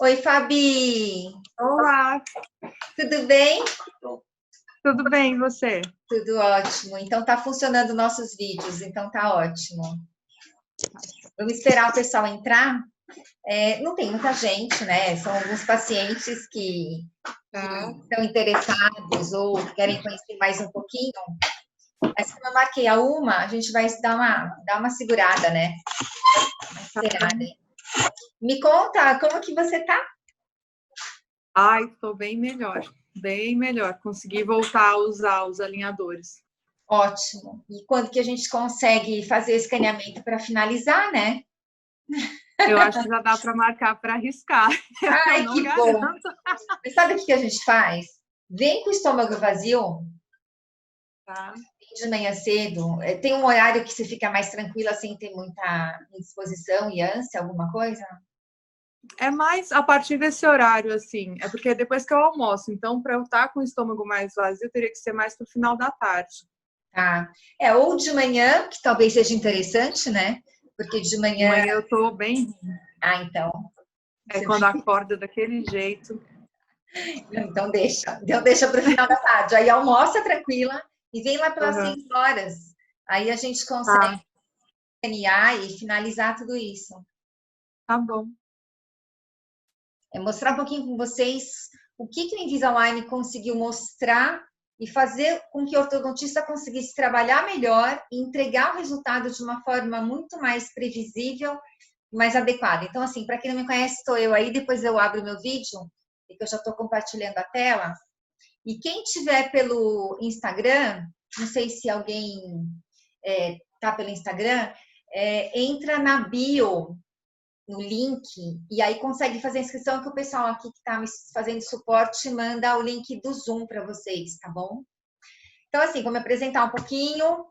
Oi, Fabi! Olá, Tudo bem? tudo bem, e você? Tudo ótimo. Então tá funcionando nossos vídeos, então tá ótimo. Vamos esperar o pessoal entrar. Não tem muita gente, né? São alguns pacientes que Tá, estão interessados ou querem conhecer mais um pouquinho. Mas como eu marquei a gente vai dar uma segurada, né? Uma tá esperada. bom. Me conta, como que você tá? Ai, estou bem melhor, bem melhor. Consegui voltar a usar os alinhadores. Ótimo. E quando que a gente consegue fazer o escaneamento para finalizar, né? Eu acho que já dá para marcar para arriscar. Eu Ai, não que bom! garanto. Mas sabe o que a gente faz? Vem com o estômago vazio, Tá? de manhã cedo. Tem um horário que você fica mais tranquila sem ter muita indisposição e ânsia, alguma coisa? É mais a partir desse horário, assim. É porque depois que eu almoço, então, para eu estar com o estômago mais vazio, teria que ser mais para o final da tarde. Tá. Ou de manhã, que talvez seja interessante, né? Porque de De manhã. manhã eu estou bem. Ah, então. É Você quando acorda daquele jeito. Então deixa. Então deixa para o final da tarde. Aí almoça tranquila e vem lá pelas Uhum. 6 horas. Aí a gente consegue Tá, escanear e finalizar tudo isso. tá bom. Mostrar um pouquinho com vocês o que o Invisalign conseguiu mostrar e fazer com que o ortodontista conseguisse trabalhar melhor e entregar o resultado de uma forma muito mais previsível e mais adequada. Então, assim, para quem não me conhece, estou eu aí, depois eu abro o meu vídeo, que eu já estou compartilhando a tela. E quem tiver pelo Instagram, não sei se alguém tá pelo Instagram, entra na bio no link, e aí consegue fazer a inscrição que o pessoal aqui que está me fazendo suporte manda o link do Zoom para vocês, tá bom? Então, assim, vou me apresentar um pouquinho.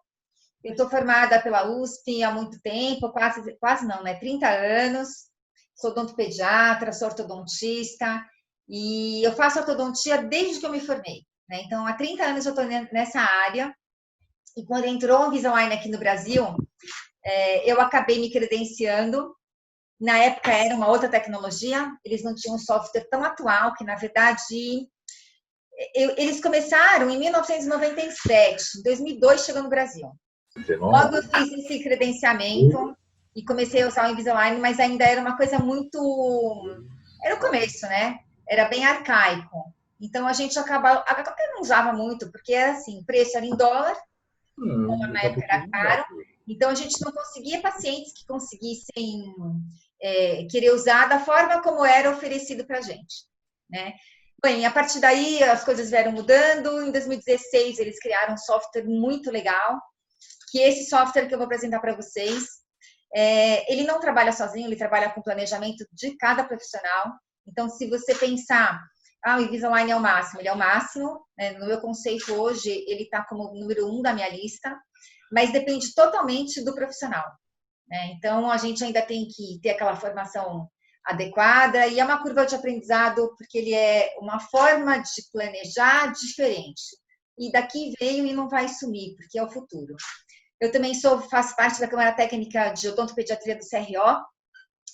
Eu estou formada pela USP há muito tempo, quase não, né? 30 anos. Sou odontopediatra, sou ortodontista, e eu faço ortodontia desde que eu me formei, né? Então, há 30 anos eu estou nessa área, e quando entrou o Invisalign aqui no Brasil, eu acabei me credenciando. Na época era uma outra tecnologia, eles não tinham um software tão atual, que na verdade eles começaram em 1997, em 2002 chegou no Brasil. Logo eu fiz esse credenciamento e comecei a usar o Invisalign, mas ainda era uma coisa muito... Era o começo, né? Era bem arcaico. Então a gente acabava não usava muito, porque era assim, o preço era em dólar, na época era caro, então a gente não conseguia pacientes que conseguissem querer usar da forma como era oferecido para a gente, né? Bem, a partir daí as coisas vieram mudando. Em 2016 eles criaram um software muito legal, que é esse software que eu vou apresentar para vocês, ele não trabalha sozinho, ele trabalha com planejamento de cada profissional. Então, se você pensar, o Invisalign é o máximo, ele é o máximo, né? No meu conceito hoje, ele está como número 1 da minha lista, mas depende totalmente do profissional, né? Então, a gente ainda tem que ter aquela formação adequada, e é uma curva de aprendizado, porque ele é uma forma de planejar diferente. E daqui veio e não vai sumir, porque é o futuro. Eu também faço parte da Câmara Técnica de Odontopediatria do CRO,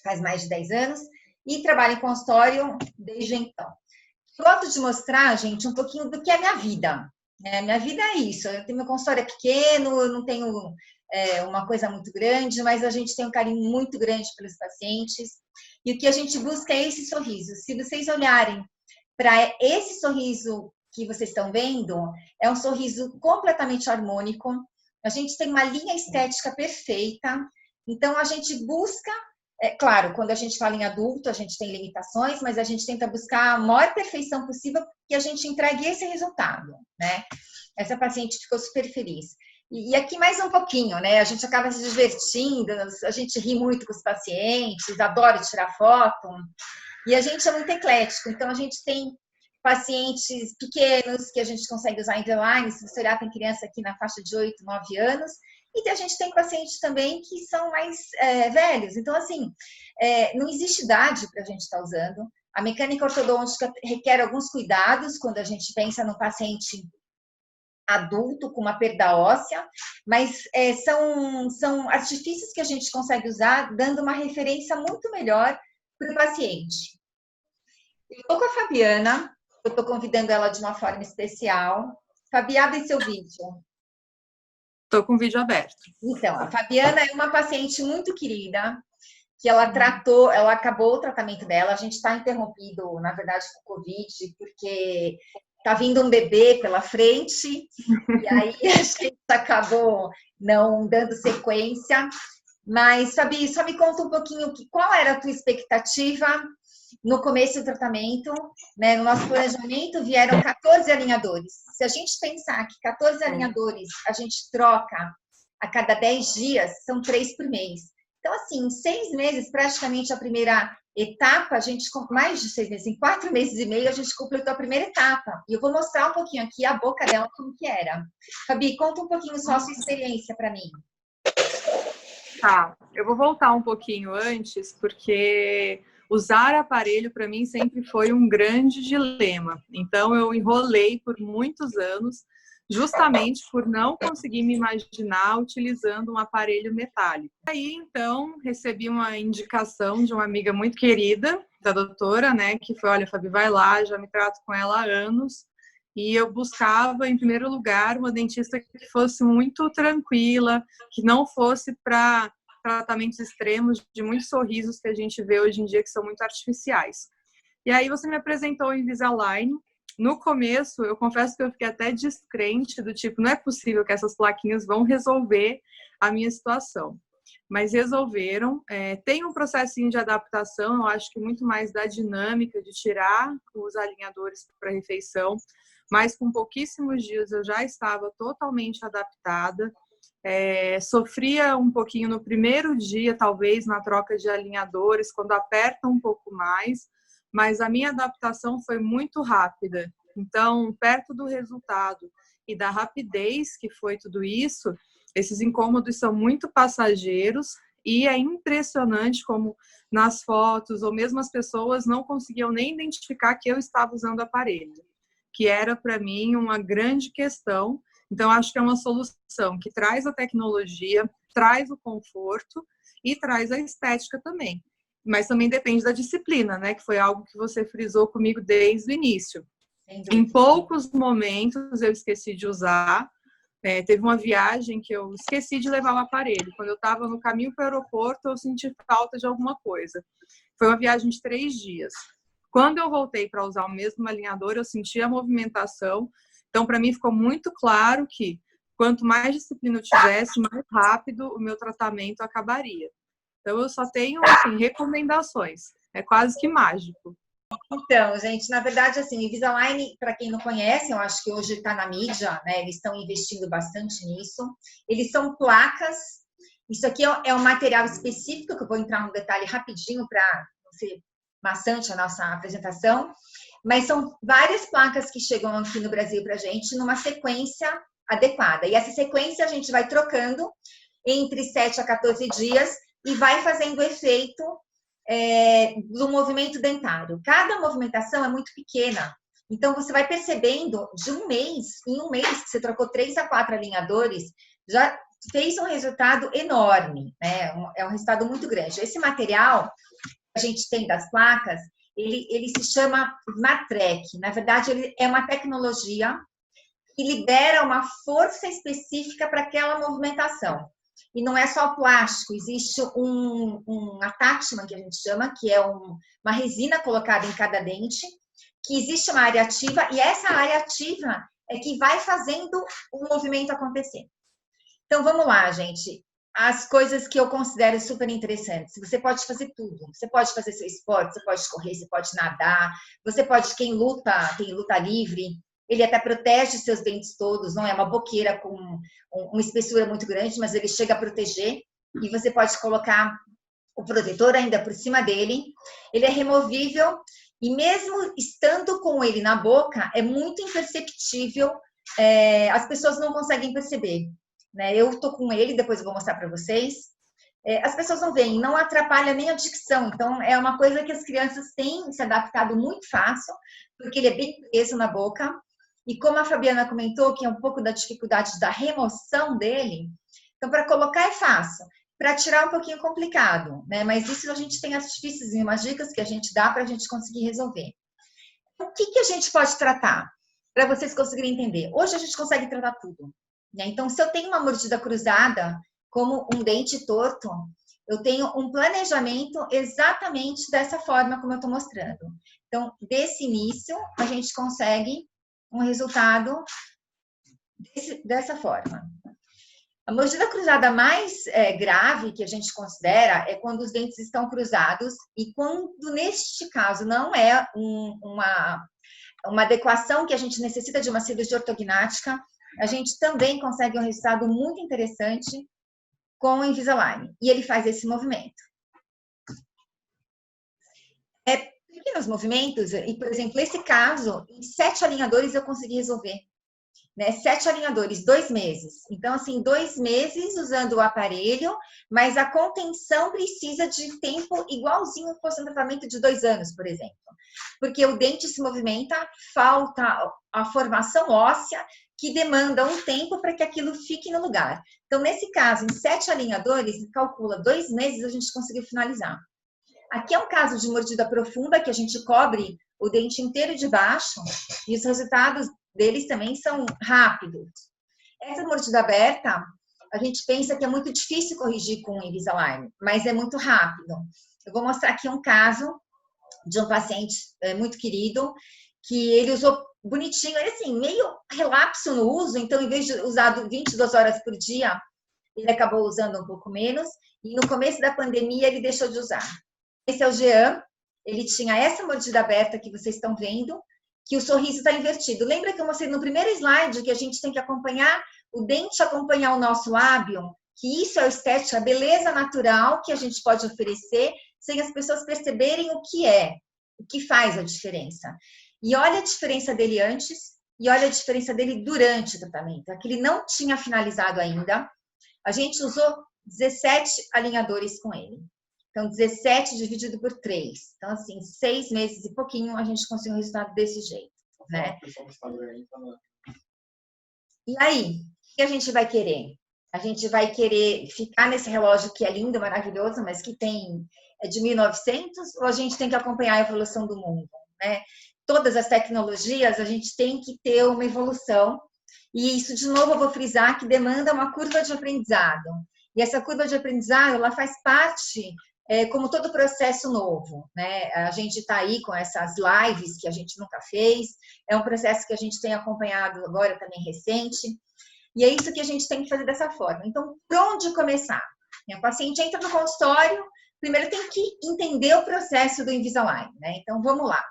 faz mais de 10 anos, e trabalho em consultório desde então. Gosto de mostrar, gente, um pouquinho do que é minha vida. Minha vida é isso. Eu tenho meu consultório pequeno, eu não tenho uma coisa muito grande, mas a gente tem um carinho muito grande pelos pacientes. E o que a gente busca é esse sorriso. Se vocês olharem para esse sorriso que vocês estão vendo, é um sorriso completamente harmônico. A gente tem uma linha estética perfeita. Então, a gente busca, claro, quando a gente fala em adulto, a gente tem limitações, mas a gente tenta buscar a maior perfeição possível que a gente entregue esse resultado, né? Essa paciente ficou super feliz. E aqui mais um pouquinho, né? A gente acaba se divertindo, a gente ri muito com os pacientes, adora tirar foto, e a gente é muito eclético, então a gente tem pacientes pequenos que a gente consegue usar Invisalign. Se você olhar, tem criança aqui na faixa de 8, 9 anos, e a gente tem pacientes também que são mais velhos. Então, assim, não existe idade para a gente estar usando. A mecânica ortodôntica requer alguns cuidados quando a gente pensa no paciente adulto com uma perda óssea, mas são artifícios que a gente consegue usar dando uma referência muito melhor para o paciente. Eu estou com a Fabiana, eu estou convidando ela de uma forma especial. Fabi, abre seu vídeo. Estou com o vídeo aberto. Então, a Fabiana é uma paciente muito querida, que ela tratou, ela acabou o tratamento dela, a gente está interrompido, na verdade, com o Covid, porque está vindo um bebê pela frente, e aí a gente acabou não dando sequência. Mas, Fabi, só me conta um pouquinho qual era a tua expectativa no começo do tratamento, né? No nosso planejamento vieram 14 alinhadores. Se a gente pensar que 14 alinhadores a gente troca a cada 10 dias, são 3 por mês. Então, assim, em 6 meses, praticamente a primeira etapa, a gente, mais de 6 meses, em 4 meses e meio, a gente completou a primeira etapa. E eu vou mostrar um pouquinho aqui a boca dela como que era. Fabi, conta um pouquinho só a sua experiência para mim. Tá, eu vou voltar um pouquinho antes, porque usar aparelho para mim sempre foi um grande dilema. Então eu enrolei por muitos anos, justamente por não conseguir me imaginar utilizando um aparelho metálico. Aí então recebi uma indicação de uma amiga muito querida, da doutora, né, que foi, olha, Fabi, vai lá, já me trato com ela há anos. E eu buscava, em primeiro lugar, uma dentista que fosse muito tranquila, que não fosse para tratamentos extremos de muitos sorrisos que a gente vê hoje em dia, que são muito artificiais. E aí você me apresentou o Invisalign. No começo, eu confesso que eu fiquei até descrente, do tipo, não é possível que essas plaquinhas vão resolver a minha situação. Mas resolveram. Tem um processinho de adaptação, eu acho que muito mais da dinâmica de tirar os alinhadores para a refeição, mas com pouquíssimos dias eu já estava totalmente adaptada. Sofria um pouquinho no primeiro dia, talvez, na troca de alinhadores, quando aperta um pouco mais, mas a minha adaptação foi muito rápida. Então, perto do resultado e da rapidez que foi tudo isso, esses incômodos são muito passageiros e é impressionante como nas fotos ou mesmo as pessoas não conseguiam nem identificar que eu estava usando o aparelho, que era para mim uma grande questão. Então, acho que é uma solução que traz a tecnologia, traz o conforto e traz a estética também. Mas também depende da disciplina, né? Que foi algo que você frisou comigo desde o início. Em poucos momentos eu esqueci de usar. Teve uma viagem que eu esqueci de levar o aparelho. Quando eu estava no caminho para o aeroporto, eu senti falta de alguma coisa. Foi uma viagem de 3 dias. Quando eu voltei para usar o mesmo alinhador, eu senti a movimentação. Então, para mim, ficou muito claro que quanto mais disciplina eu tivesse, mais rápido o meu tratamento acabaria. Então, eu só tenho, assim, recomendações. É quase que mágico. Então, gente, na verdade, assim, o Invisalign, para quem não conhece, eu acho que hoje está na mídia, né? Eles estão investindo bastante nisso. Eles são placas. Isso aqui é um material específico, que eu vou entrar no detalhe rapidinho para não ser maçante a nossa apresentação. Mas são várias placas que chegam aqui no Brasil para a gente numa sequência adequada. E essa sequência a gente vai trocando entre 7 a 14 dias e vai fazendo o efeito do movimento dentário. Cada movimentação é muito pequena. Então, você vai percebendo de em um mês que você trocou 3 a 4 alinhadores, já fez um resultado enorme, né? É um resultado muito grande. Esse material que a gente tem das placas, ele se chama Smarttrack. Na verdade, ele é uma tecnologia que libera uma força específica para aquela movimentação. E não é só plástico, existe um attachment, que a gente chama, que é uma resina colocada em cada dente, que existe uma área ativa, e essa área ativa é que vai fazendo o movimento acontecer. Então, vamos lá, gente. As coisas que eu considero super interessantes. Você pode fazer tudo. Você pode fazer seu esporte, você pode correr, você pode nadar, você pode, quem luta, tem luta livre, ele até protege seus dentes todos, não é uma boqueira com uma espessura muito grande, mas ele chega a proteger, e você pode colocar o protetor ainda por cima dele. Ele é removível, e mesmo estando com ele na boca, é muito imperceptível, as pessoas não conseguem perceber. Né? Eu tô com ele, depois eu vou mostrar para vocês. As pessoas não veem, não atrapalha nem a dicção. Então, é uma coisa que as crianças têm se adaptado muito fácil, porque ele é bem preso na boca. E como a Fabiana comentou, que é um pouco da dificuldade da remoção dele, então, para colocar é fácil. Para tirar é um pouquinho complicado, né? Mas isso a gente tem artifícios e umas dicas que a gente dá para a gente conseguir resolver. O que a gente pode tratar? Para vocês conseguirem entender. Hoje a gente consegue tratar tudo, né? Então, se eu tenho uma mordida cruzada, como um dente torto, eu tenho um planejamento exatamente dessa forma como eu estou mostrando. Então, desse início, a gente consegue um resultado dessa forma. A mordida cruzada mais grave que a gente considera é quando os dentes estão cruzados e quando, neste caso, não é uma adequação que a gente necessita de uma cirurgia ortognática, a gente também consegue um resultado muito interessante com o Invisalign. E ele faz esse movimento. Pequenos movimentos, e, por exemplo, esse caso, em 7 alinhadores eu consegui resolver. Né? 7 alinhadores, 2 meses. Então, assim, 2 meses usando o aparelho, mas a contenção precisa de tempo igualzinho fosse um tratamento de 2 anos, por exemplo. Porque o dente se movimenta, falta a formação óssea, que demanda um tempo para que aquilo fique no lugar. Então, nesse caso, em 7 alinhadores, calcula 2 meses, a gente conseguiu finalizar. Aqui é um caso de mordida profunda, que a gente cobre o dente inteiro de baixo, e os resultados deles também são rápidos. Essa mordida aberta, a gente pensa que é muito difícil corrigir com o Invisalign, mas é muito rápido. Eu vou mostrar aqui um caso de um paciente muito querido, que ele usou bonitinho, ele assim, meio relapso no uso, então em vez de usar 22 horas por dia, ele acabou usando um pouco menos, e no começo da pandemia ele deixou de usar. Esse é o Jean, ele tinha essa mordida aberta que vocês estão vendo, que o sorriso está invertido. Lembra que eu mostrei no primeiro slide que a gente tem que acompanhar o dente, acompanhar o nosso lábio? Que isso é o estético, a beleza natural que a gente pode oferecer sem as pessoas perceberem o que faz a diferença. E olha a diferença dele antes e olha a diferença dele durante o tratamento. Aqui ele não tinha finalizado ainda. A gente usou 17 alinhadores com ele. Então, 17 dividido por 3. Então, assim, 6 meses e pouquinho, a gente conseguiu um resultado desse jeito, né? E aí, o que a gente vai querer? A gente vai querer ficar nesse relógio que é lindo, maravilhoso, mas que tem de 1900, ou a gente tem que acompanhar a evolução do mundo, né? Todas as tecnologias, a gente tem que ter uma evolução. E isso, de novo, eu vou frisar que demanda uma curva de aprendizado. E essa curva de aprendizado, ela faz parte... como todo processo novo, né? A gente está aí com essas lives que a gente nunca fez, é um processo que a gente tem acompanhado agora também recente, e é isso que a gente tem que fazer dessa forma. Então, por onde começar? O paciente entra no consultório, primeiro tem que entender o processo do Invisalign, né? Então, vamos lá.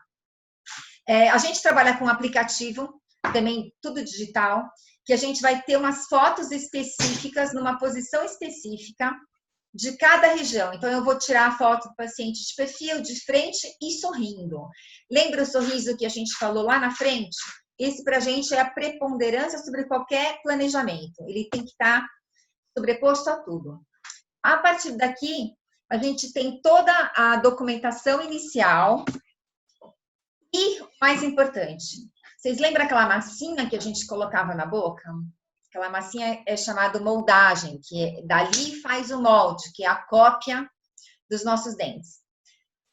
A gente trabalha com um aplicativo, também tudo digital, que a gente vai ter umas fotos específicas, numa posição específica, de cada região. Então, eu vou tirar a foto do paciente de perfil, de frente e sorrindo. Lembra o sorriso que a gente falou lá na frente? Esse, para a gente, é a preponderância sobre qualquer planejamento. Ele tem que estar sobreposto a tudo. A partir daqui, a gente tem toda a documentação inicial e, mais importante, vocês lembram aquela massinha que a gente colocava na boca? Aquela massinha é chamada moldagem, que dali faz o molde, que é a cópia dos nossos dentes.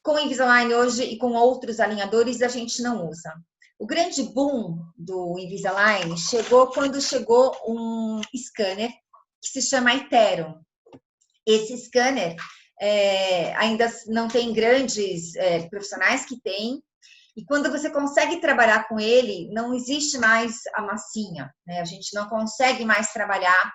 Com o Invisalign hoje e com outros alinhadores, a gente não usa. O grande boom do Invisalign chegou quando chegou um scanner que se chama iTero. Esse scanner ainda não tem grandes profissionais que têm, e quando você consegue trabalhar com ele, não existe mais a massinha, né? A gente não consegue mais trabalhar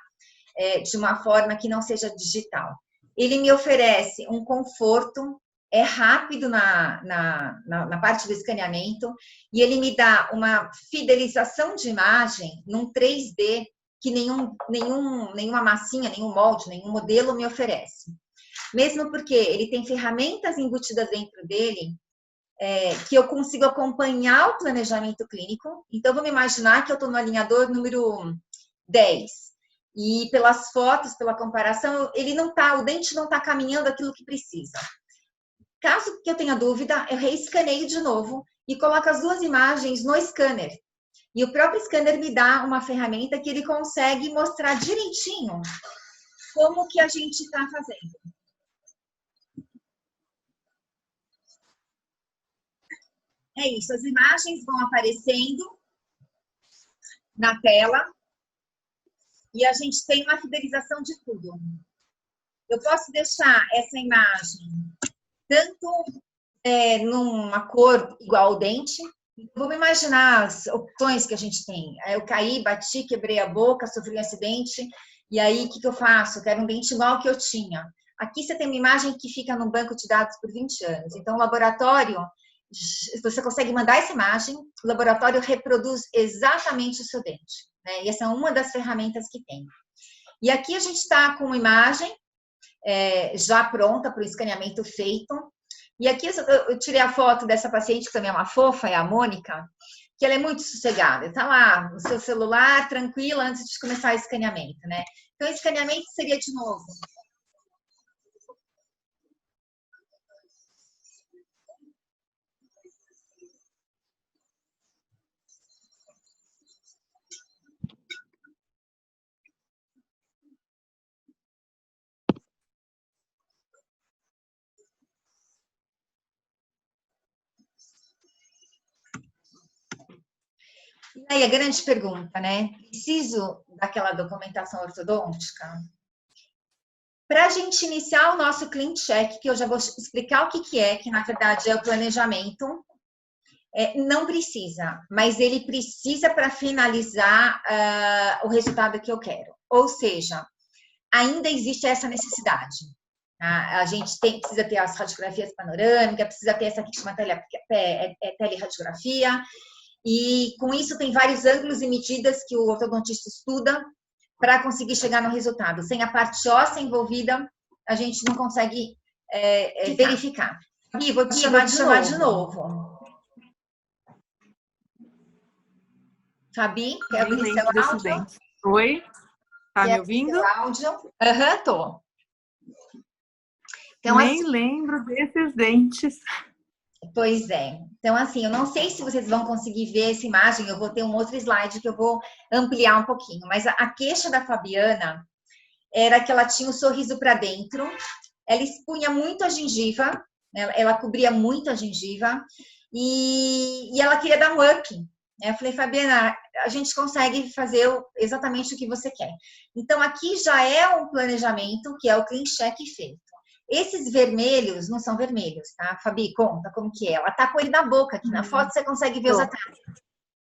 de uma forma que não seja digital. Ele me oferece um conforto, é rápido na parte do escaneamento, e ele me dá uma fidelização de imagem num 3D que nenhuma massinha, nenhum molde, nenhum modelo me oferece. Mesmo porque ele tem ferramentas embutidas dentro dele que eu consigo acompanhar o planejamento clínico. Então, vamos imaginar que eu estou no alinhador número 10. E pelas fotos, pela comparação, o dente não está caminhando aquilo que precisa. Caso que eu tenha dúvida, eu reescaneio de novo e coloco as 2 imagens no scanner. E o próprio scanner me dá uma ferramenta que ele consegue mostrar direitinho como que a gente está fazendo. É isso, as imagens vão aparecendo na tela e a gente tem uma fidelização de tudo. Eu posso deixar essa imagem tanto numa cor igual ao dente. Vamos imaginar as opções que a gente tem. Eu caí, bati, quebrei a boca, sofri um acidente, e aí o que eu faço? Eu quero um dente igual ao que eu tinha. Aqui você tem uma imagem que fica no banco de dados por 20 anos. Então, o laboratório, você consegue mandar essa imagem, o laboratório reproduz exatamente o seu dente. Né? E essa é uma das ferramentas que tem. E aqui a gente está com uma imagem já pronta para o escaneamento feito. E aqui eu tirei a foto dessa paciente, que também é uma fofa, é a Mônica, que ela é muito sossegada. Está lá no seu celular, tranquila, antes de começar o escaneamento, né? Então, o escaneamento seria de novo. E aí, a grande pergunta, né? Preciso daquela documentação ortodôntica? Para a gente iniciar o nosso Clean Check, que eu já vou explicar o que é, que na verdade é o planejamento, não precisa, mas ele precisa para finalizar o resultado que eu quero. Ou seja, ainda existe essa necessidade. Tá? A gente precisa ter as radiografias panorâmicas, precisa ter essa que chama teleradiografia, e com isso tem vários ângulos e medidas que o ortodontista estuda para conseguir chegar no resultado. Sem a parte óssea envolvida, a gente não consegue verificar. E vou te chamar de novo. Fabi, quer abrir seu áudio? Oi, tá me ouvindo? Seu áudio? Aham, tô. Então, nem assim, lembro desses dentes. Pois é. Então, assim, eu não sei se vocês vão conseguir ver essa imagem, eu vou ter um outro slide que eu vou ampliar um pouquinho, mas a queixa da Fabiana era que ela tinha o sorriso para dentro, ela expunha muito a gengiva, ela cobria muito a gengiva, e ela queria dar um up. Eu falei, Fabiana, a gente consegue fazer exatamente o que você quer. Então, aqui já é um planejamento, que é o Clean Check feito. Esses vermelhos não são vermelhos, tá? Fabi, conta como que é. Ela tá com ele na boca aqui. Na foto você consegue ver os attachments.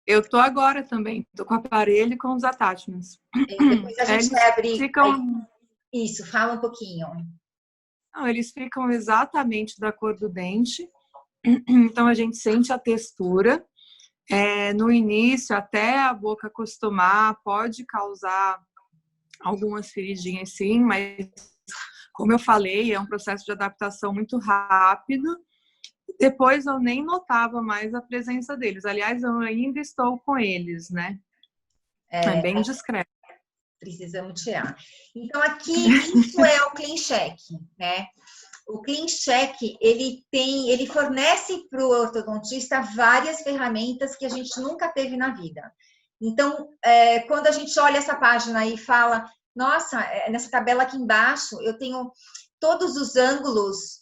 Eu tô agora também. Tô com o aparelho e com os attachments. Depois a gente vai abrir... Ficam... Isso, fala um pouquinho. Não, eles ficam exatamente da cor do dente. Então, a gente sente a textura. No início, até a boca acostumar, pode causar algumas feridinhas, sim, mas... Como eu falei, é um processo de adaptação muito rápido. Depois eu nem notava mais a presença deles. Aliás, eu ainda estou com eles, né? É bem discreto. Precisamos tirar. Então, aqui, isso é o Clean Check, né? O Clean Check, ele fornece para o ortodontista várias ferramentas que a gente nunca teve na vida. Então, quando a gente olha essa página e fala, nossa, nessa tabela aqui embaixo, eu tenho todos os ângulos,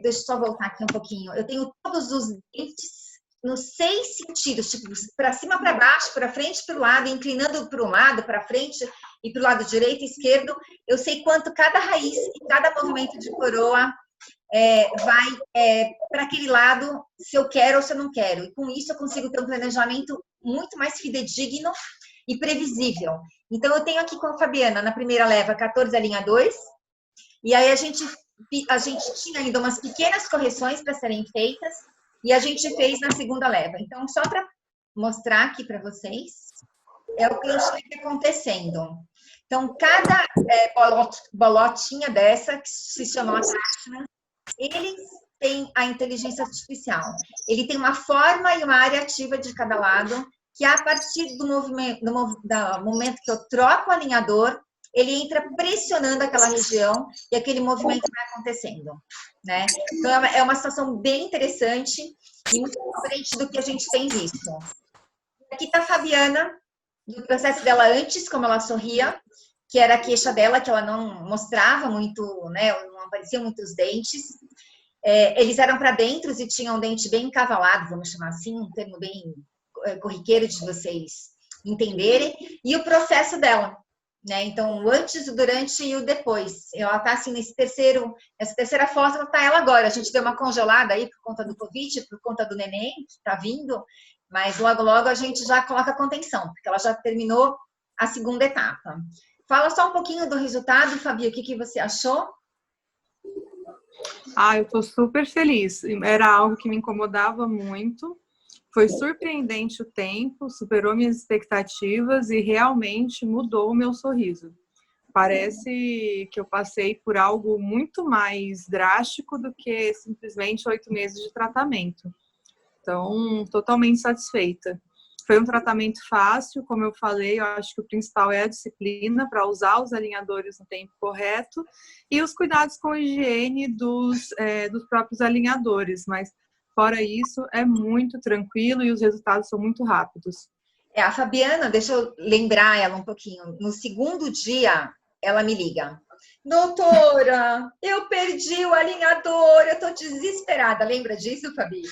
deixa eu só voltar aqui um pouquinho, eu tenho todos os dentes nos 6 sentidos, tipo, para cima, para baixo, para frente, para o lado, inclinando para um lado, para frente e para o lado direito e esquerdo. Eu sei quanto cada raiz e cada movimento de coroa vai para aquele lado, se eu quero ou se eu não quero. E com isso eu consigo ter um planejamento muito mais fidedigno e previsível. Então, eu tenho aqui com a Fabiana, na primeira leva, 14 a linha 2, e aí a gente tinha ainda umas pequenas correções para serem feitas, e a gente fez na segunda leva. Então, só para mostrar aqui para vocês, é o que está acontecendo. Então, cada bolotinha dessa, que se chama attachment, eles têm a inteligência artificial. Ele tem uma forma e uma área ativa de cada lado, que a partir do momento que eu troco o alinhador, ele entra pressionando aquela região e aquele movimento vai acontecendo, né? Então, é uma situação bem interessante e muito diferente do que a gente tem visto. Aqui está a Fabiana, do processo dela antes, como ela sorria, que era a queixa dela, que ela não mostrava muito, né? Não apareciam muitos dentes. Eles eram para dentro e tinham um dente bem encavalado, vamos chamar assim, um termo bem corriqueiro de vocês entenderem, e o processo dela, né? Então, o antes, o durante e o depois. Ela tá assim essa terceira foto tá ela agora. A gente deu uma congelada aí por conta do Covid, por conta do neném que tá vindo, mas logo, logo a gente já coloca a contenção, porque ela já terminou a segunda etapa. Fala só um pouquinho do resultado, Fabi, o que você achou? Eu tô super feliz. Era algo que me incomodava muito. Foi surpreendente o tempo, superou minhas expectativas e realmente mudou o meu sorriso. Parece que eu passei por algo muito mais drástico do que simplesmente 8 meses de tratamento. Então, totalmente satisfeita. Foi um tratamento fácil, como eu falei, eu acho que o principal é a disciplina para usar os alinhadores no tempo correto e os cuidados com a higiene dos próprios alinhadores, mas fora isso, é muito tranquilo e os resultados são muito rápidos. A Fabiana, deixa eu lembrar ela um pouquinho. No segundo dia, ela me liga. Doutora, eu perdi o alinhador, eu tô desesperada. Lembra disso, Fabi?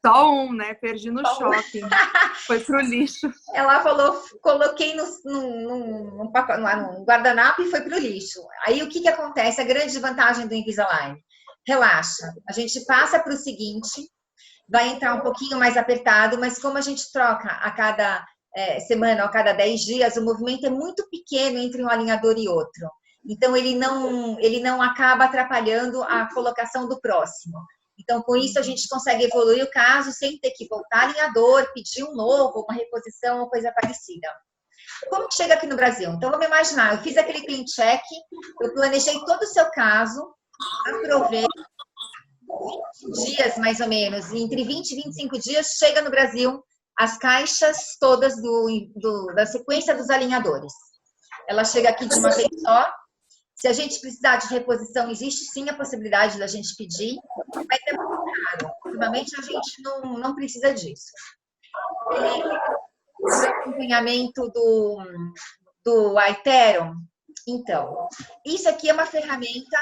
Só um, né? Perdi no shopping. Foi pro lixo. Ela falou, coloquei num guardanapo e foi pro lixo. Aí o que acontece? A grande vantagem do Invisalign. Relaxa. A gente passa para o seguinte, vai entrar um pouquinho mais apertado, mas como a gente troca a cada semana ou a cada 10 dias, o movimento é muito pequeno entre um alinhador e outro. Então, ele não acaba atrapalhando a colocação do próximo. Então, com isso, a gente consegue evoluir o caso sem ter que voltar alinhador, pedir um novo, uma reposição ou coisa parecida. Como que chega aqui no Brasil? Então, vamos imaginar, eu fiz aquele clean check, eu planejei todo o seu caso, aprovei 20 dias, mais ou menos, entre 20 e 25 dias, chega no Brasil as caixas todas da sequência dos alinhadores. Ela chega aqui de uma vez só. Se a gente precisar de reposição, existe sim a possibilidade da gente pedir, mas é muito caro. Ultimamente, a gente não precisa disso. O acompanhamento do iTero, então, isso aqui é uma ferramenta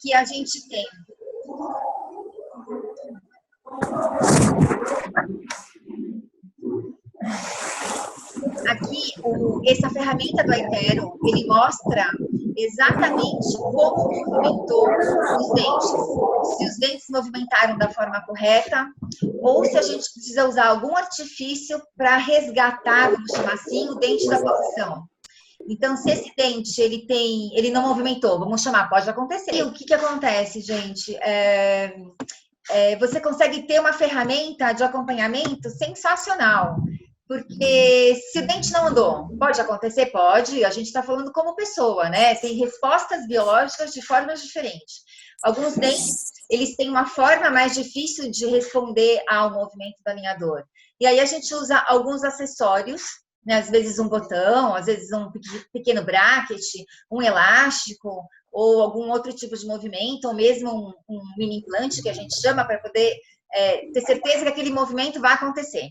que a gente tem. Aqui, essa ferramenta do iTero, ele mostra exatamente como movimentou os dentes. Se os dentes movimentaram da forma correta, ou se a gente precisa usar algum artifício para resgatar, vamos chamar assim, o dente da posição. Então, se esse dente ele não movimentou, vamos chamar, pode acontecer. E o que acontece, gente? Você consegue ter uma ferramenta de acompanhamento sensacional. Porque se o dente não andou, pode acontecer? Pode. A gente está falando como pessoa, né? Tem respostas biológicas de formas diferentes. Alguns dentes, eles têm uma forma mais difícil de responder ao movimento do alinhador. E aí a gente usa alguns acessórios, né? Às vezes um botão, às vezes um pequeno bracket, um elástico, ou algum outro tipo de movimento, ou mesmo um mini implante, que a gente chama, para poder ter certeza que aquele movimento vai acontecer.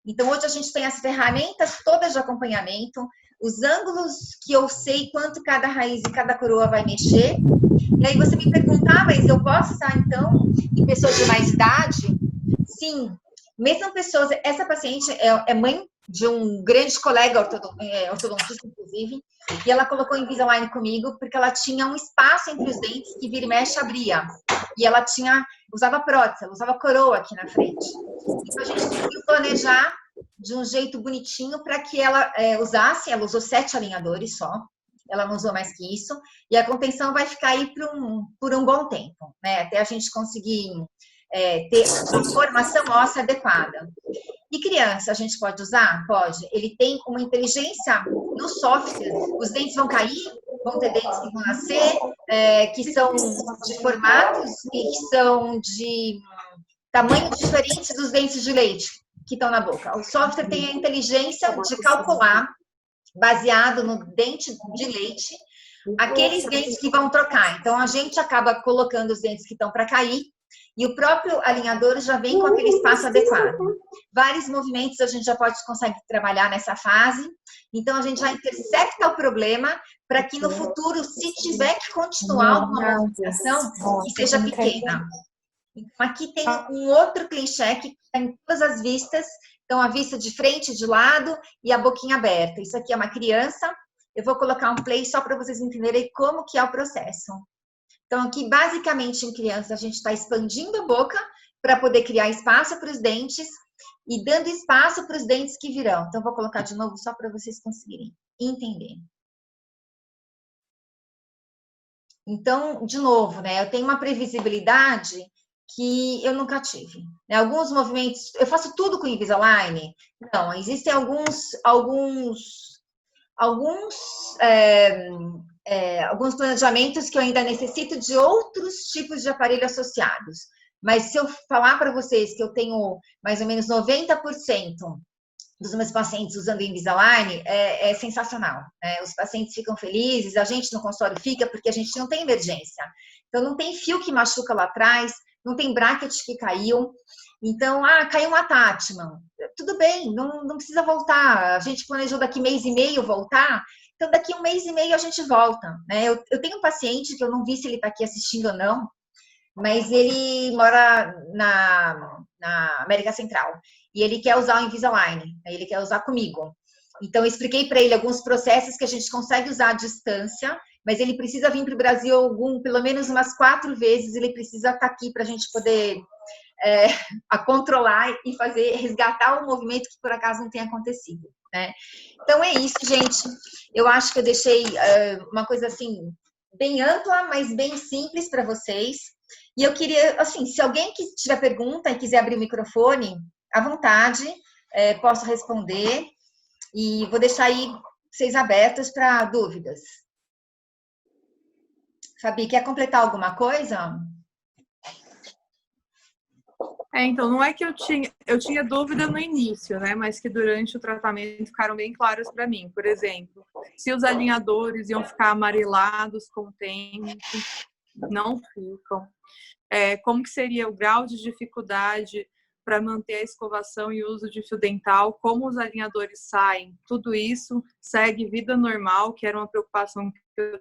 Então, hoje a gente tem as ferramentas todas de acompanhamento, os ângulos que eu sei quanto cada raiz e cada coroa vai mexer. E aí você me perguntar, mas eu posso estar, então, em pessoas de mais idade? Sim, mesmo pessoas... Essa paciente é mãe de um grande colega ortodontista, inclusive, e ela colocou Invisalign comigo porque ela tinha um espaço entre os dentes que vira e mexe abria. E ela usava prótese, ela usava coroa aqui na frente. Então, a gente conseguiu planejar de um jeito bonitinho para que ela usasse. Ela usou 7 alinhadores só, ela não usou mais que isso, e a contenção vai ficar aí por um bom tempo, né? Até a gente conseguir ter a formação óssea adequada. E criança, a gente pode usar? Pode. Ele tem uma inteligência no software. Os dentes vão cair, vão ter dentes que vão nascer, que são de formatos e que são de tamanhos diferentes dos dentes de leite que estão na boca. O software tem a inteligência de calcular, baseado no dente de leite, aqueles dentes que vão trocar. Então, a gente acaba colocando os dentes que estão para cair e o próprio alinhador já vem com aquele espaço adequado. Vários movimentos a gente já consegue trabalhar nessa fase. Então, a gente já intercepta o problema para que no futuro, se tiver que continuar alguma movimentação, que seja pequena. Então, aqui tem um outro clean check que está em todas as vistas. Então, a vista de frente, de lado e a boquinha aberta. Isso aqui é uma criança. Eu vou colocar um play só para vocês entenderem como que é o processo. Então, aqui, basicamente, em criança, a gente está expandindo a boca para poder criar espaço para os dentes e dando espaço para os dentes que virão. Então, vou colocar de novo só para vocês conseguirem entender. Então, de novo, né? Eu tenho uma previsibilidade que eu nunca tive. Né? Alguns movimentos, eu faço tudo com Invisalign? Não, existem alguns planejamentos que eu ainda necessito de outros tipos de aparelho associados. Mas se eu falar para vocês que eu tenho mais ou menos 90% dos meus pacientes usando Invisalign, é sensacional. Né? Os pacientes ficam felizes, a gente no consultório fica, porque a gente não tem emergência. Então, não tem fio que machuca lá atrás, não tem bracket que caiu. Então, caiu um attachment. Tudo bem, não precisa voltar. A gente planejou daqui mês e meio voltar, então daqui um mês e meio a gente volta. Né? Eu tenho um paciente que eu não vi se ele está aqui assistindo ou não, mas ele mora na América Central e ele quer usar o Invisalign, ele quer usar comigo. Então, eu expliquei para ele alguns processos que a gente consegue usar à distância, mas ele precisa vir para o Brasil pelo menos umas 4 vezes, ele precisa estar aqui para a gente poder a controlar e resgatar o movimento que por acaso não tem acontecido. Né? Então, é isso, gente. Eu acho que eu deixei uma coisa assim, bem ampla, mas bem simples para vocês. E eu queria, assim, se alguém que tiver pergunta e quiser abrir o microfone, à vontade, posso responder. E vou deixar aí vocês abertos para dúvidas. Fabi, quer completar alguma coisa? Então, não é que eu tinha dúvida no início, né? Mas que durante o tratamento ficaram bem claras para mim. Por exemplo, se os alinhadores iam ficar amarelados com o tempo, não ficam. Como que seria o grau de dificuldade para manter a escovação e o uso de fio dental, como os alinhadores saem, tudo isso segue vida normal, que era uma preocupação que eu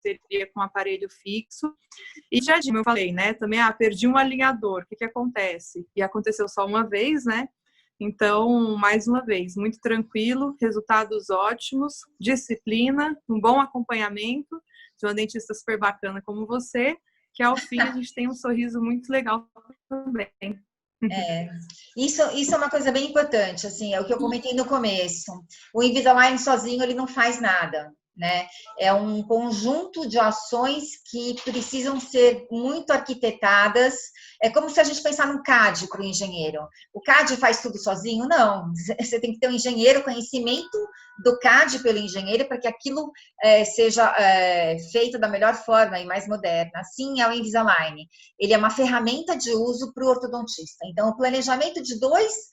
teria com o aparelho fixo. E já, como eu falei, né, também, perdi um alinhador, o que acontece? E aconteceu só uma vez, né? Então, mais uma vez, muito tranquilo, resultados ótimos, disciplina, um bom acompanhamento de uma dentista super bacana como você, que ao fim a gente tem um sorriso muito legal também. Isso é uma coisa bem importante, assim, é o que eu comentei no começo. O Invisalign sozinho, ele não faz nada, né? É um conjunto de ações que precisam ser muito arquitetadas. É como se a gente pensar num CAD para o engenheiro. O CAD faz tudo sozinho? Não. Você tem que ter um engenheiro, conhecimento do CAD pelo engenheiro para que aquilo seja feito da melhor forma e mais moderna. Assim é o Invisalign. Ele é uma ferramenta de uso para o ortodontista. Então, o planejamento de dois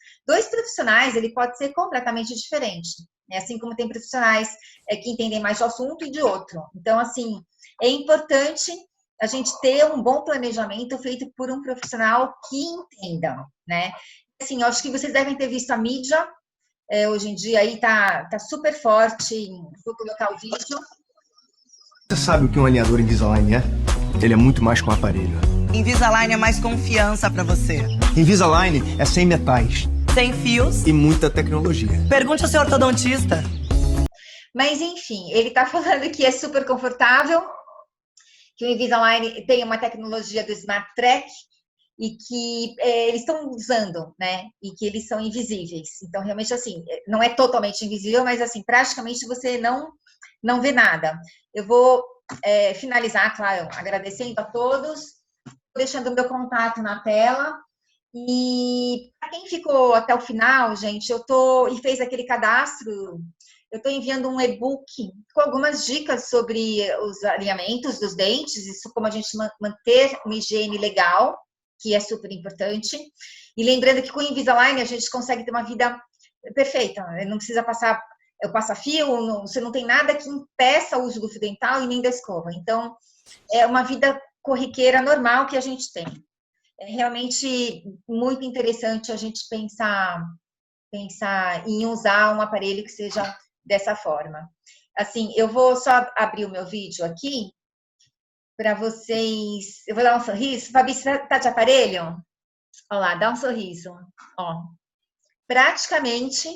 profissionais, ele pode ser completamente diferente. Assim como tem profissionais que entendem mais do assunto e de outro. Então, assim, é importante a gente ter um bom planejamento feito por um profissional que entenda, né? Assim, eu acho que vocês devem ter visto a mídia, hoje em dia aí tá super forte. Vou colocar o vídeo. Você sabe o que um alinhador Invisalign é? Ele é muito mais que um aparelho. Invisalign é mais confiança pra você. Invisalign é sem metais. Sem fios. E muita tecnologia. Pergunte ao seu ortodontista. Mas, enfim, ele tá falando que é super confortável, que o Invisalign tem uma tecnologia do Smart Track e que eles estão usando, né? E que eles são invisíveis. Então, realmente, assim, não é totalmente invisível, mas, assim, praticamente você não vê nada. Eu vou finalizar, claro, agradecendo a todos, deixando o meu contato na tela. E para quem ficou até o final, gente, e fez aquele cadastro, eu estou enviando um e-book com algumas dicas sobre os alinhamentos dos dentes, isso como a gente manter uma higiene legal, que é super importante. E lembrando que com o Invisalign a gente consegue ter uma vida perfeita, não precisa passar o passa-fio, você não tem nada que impeça o uso do fio dental e nem da escova. Então, é uma vida corriqueira normal que a gente tem. É realmente muito interessante a gente pensar em usar um aparelho que seja dessa forma. Assim, eu vou só abrir o meu vídeo aqui para vocês. Eu vou dar um sorriso. Fabi, você tá de aparelho? Olha lá, dá um sorriso. Ó. Praticamente,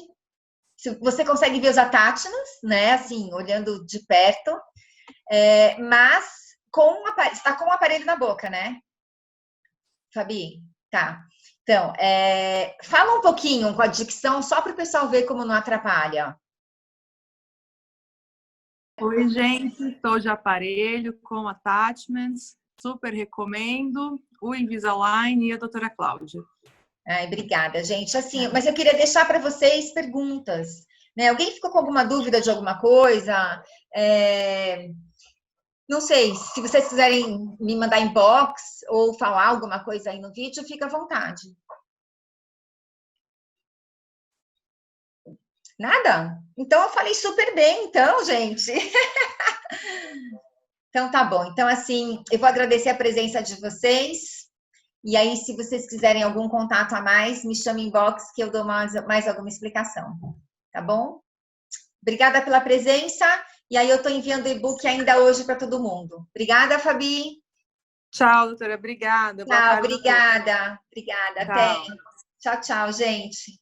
você consegue ver os attachments, né? Assim, olhando de perto. Mas está com o aparelho na boca, né? Fabi? Tá. Então, fala um pouquinho com a dicção, só para o pessoal ver como não atrapalha. Oi, gente, estou de aparelho com attachments, super recomendo o Invisalign e a doutora Cláudia. Ai, obrigada, gente. Assim, mas eu queria deixar para vocês perguntas, né? Alguém ficou com alguma dúvida de alguma coisa? Não sei, se vocês quiserem me mandar inbox ou falar alguma coisa aí no vídeo, fica à vontade. Nada? Então eu falei super bem, então, gente. Então tá bom. Então, assim, eu vou agradecer a presença de vocês. E aí, se vocês quiserem algum contato a mais, me chame inbox que eu dou mais alguma explicação. Tá bom? Obrigada pela presença. E aí, eu estou enviando o e-book ainda hoje para todo mundo. Obrigada, Fabi. Tchau, doutora. Obrigada. Tchau, obrigada. Obrigada. Até. Tchau. Tchau, tchau, gente.